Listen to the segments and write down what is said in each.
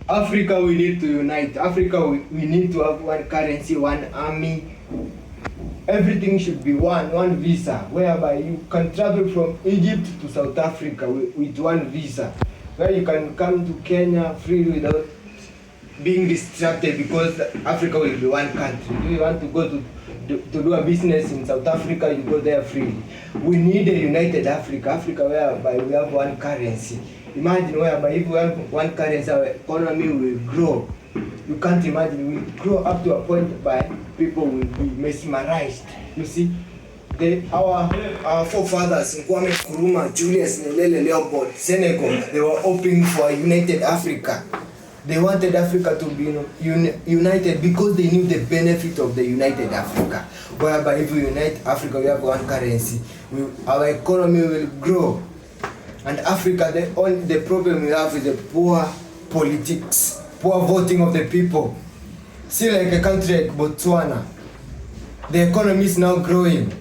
Africa, we need to unite. Africa, we need to have one currency, one army. Everything should be one visa, whereby you can travel from Egypt to South Africa with one visa, where you can come to Kenya free without being distracted, because Africa will be one country. Do you want to go to do a business in South Africa, you go there freely. We need a united Africa, Africa whereby we have one currency. Imagine whereby if we have one currency, our economy will grow. You can't imagine, we grow up to a point by people will be mesmerized. You see, our forefathers, Kwame Nkrumah, Julius Nyerere, Leopold, Senegal, they were hoping for a united Africa. They wanted Africa to be united because they knew the benefit of the united Africa. Whereby if we unite Africa, we have one currency, our economy will grow. And Africa, the problem we have is the poor politics, poor voting of the people. See, like a country like Botswana, the economy is now growing.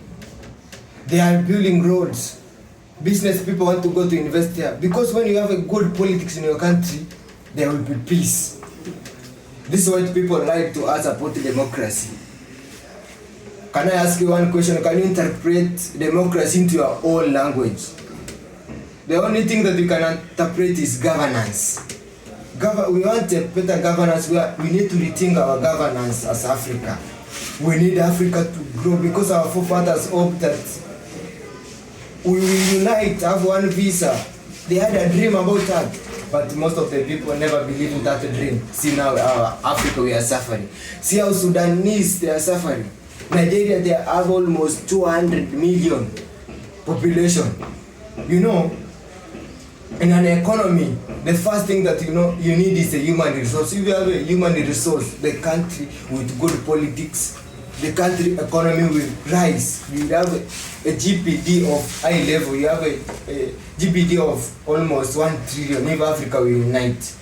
They are building roads. Business people want to go to invest there. Because when you have a good politics in your country, there will be peace. This is what people like to ask about democracy. Can I ask you one question? Can you interpret democracy into your own language? The only thing that you can interpret is governance. We want a better governance where we need to rethink our governance as Africa. We need Africa to grow because our forefathers hoped that we will unite, have one visa. They had a dream about that, but most of the people never believe in that dream. See now, Africa, we are suffering. See how Sudanese, they are suffering. Nigeria, they have almost 200 million population. You know, in an economy, the first thing that you need is a human resource. If you have a human resource, the country with good politics, the country economy will rise. You have a GPD of high level. You have a GPD of almost 1 trillion. If Africa will unite,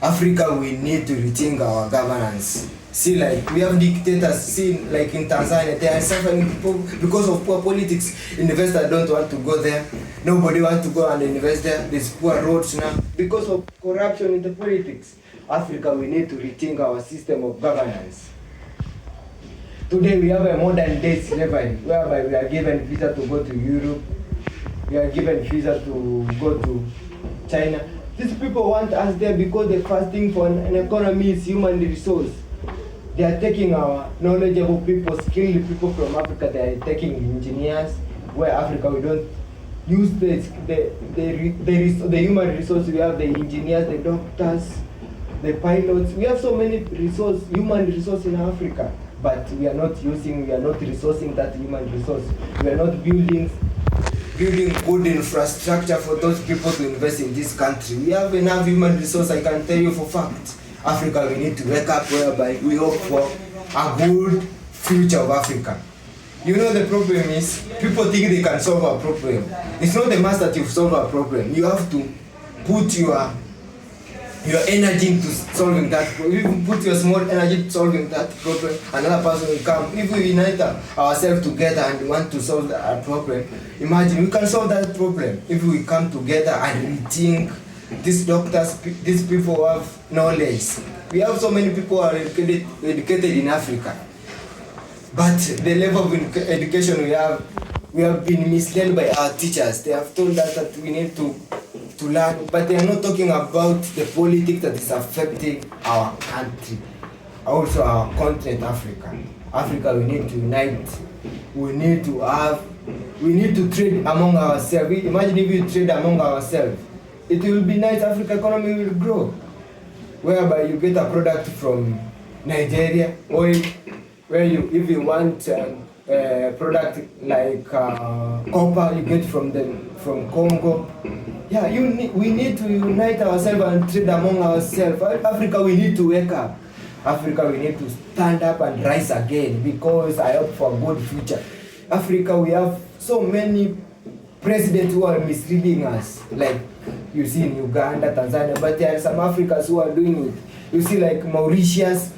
Africa, we need to rethink our governance. See, like we have dictators. See, like in Tanzania, they are suffering because of poor politics. Investors don't want to go there. Nobody wants to go and invest there. There's poor roads now because of corruption in the politics. Africa, we need to rethink our system of governance. Today we have a modern day slavery, whereby we are given visa to go to Europe, we are given visa to go to China. These people want us there because the first thing for an economy is human resource. They are taking our knowledgeable people, skilled people from Africa. They are taking engineers, where Africa we don't use the human resource. We have the engineers, the doctors, the pilots. We have so many human resource in Africa, but we are not resourcing that human resource. We are not building good infrastructure for those people to invest in this country. We have enough human resource, I can tell you for fact. Africa, we need to wake up, whereby we hope for a good future of Africa. You know, the problem is, people think they can solve a problem. It's not the mass that you solve a problem. You have to put your energy into solving that problem. If you put your small energy to solving that problem, another person will come. If we unite ourselves together and want to solve that problem, imagine we can solve that problem. If we come together and rethink, these doctors, these people who have knowledge. We have so many people who are educated in Africa. But the level of education we have been misled by our teachers. They have told us that we need to learn, but they are not talking about the politics that is affecting our country, also our continent, Africa. Africa, we need to unite. We need to trade among ourselves. Imagine if we trade among ourselves, it will be nice. Africa economy will grow, whereby you get a product from Nigeria, or if you want a product like copper, you get from Congo. Yeah, we need to unite ourselves and trade among ourselves. Africa, we need to wake up. Africa, we need to stand up and rise again, because I hope for a good future. Africa, we have so many presidents who are misleading us, like you see in Uganda, Tanzania, but there are some Africans who are doing it. You see, like Mauritius,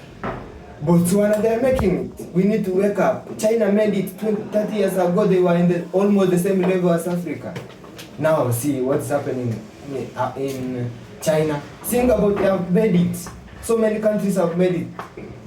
Botswana, they are making it. We need to wake up. China made it 30 years ago. They were in almost the same level as Africa. Now see what's happening in China. Think about they have made it. So many countries have made it.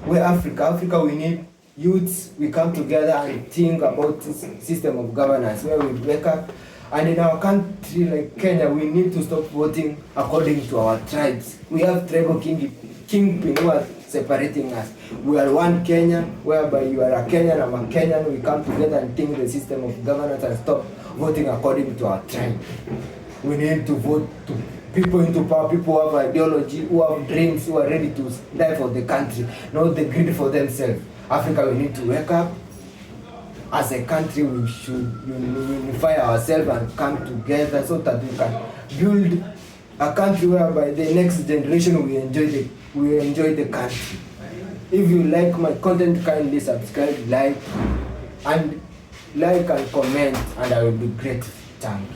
We're Africa, we need youths. We come together and think about this system of governance where we wake up. And in our country like Kenya, we need to stop voting according to our tribes. We have tribal kingpin who are separating us. We are one Kenya, whereby you are a Kenyan, I'm a Kenyan. We come together and think the system of governance and stop voting according to our tribe. We need to vote to people into power, people who have ideology, who have dreams, who are ready to die for the country, not the greed for themselves. Africa, we need to wake up. As a country, we should unify ourselves and come together so that we can build a country whereby the next generation will enjoy the country. If you like my content, kindly subscribe, like and comment, and I will be grateful. Thank you.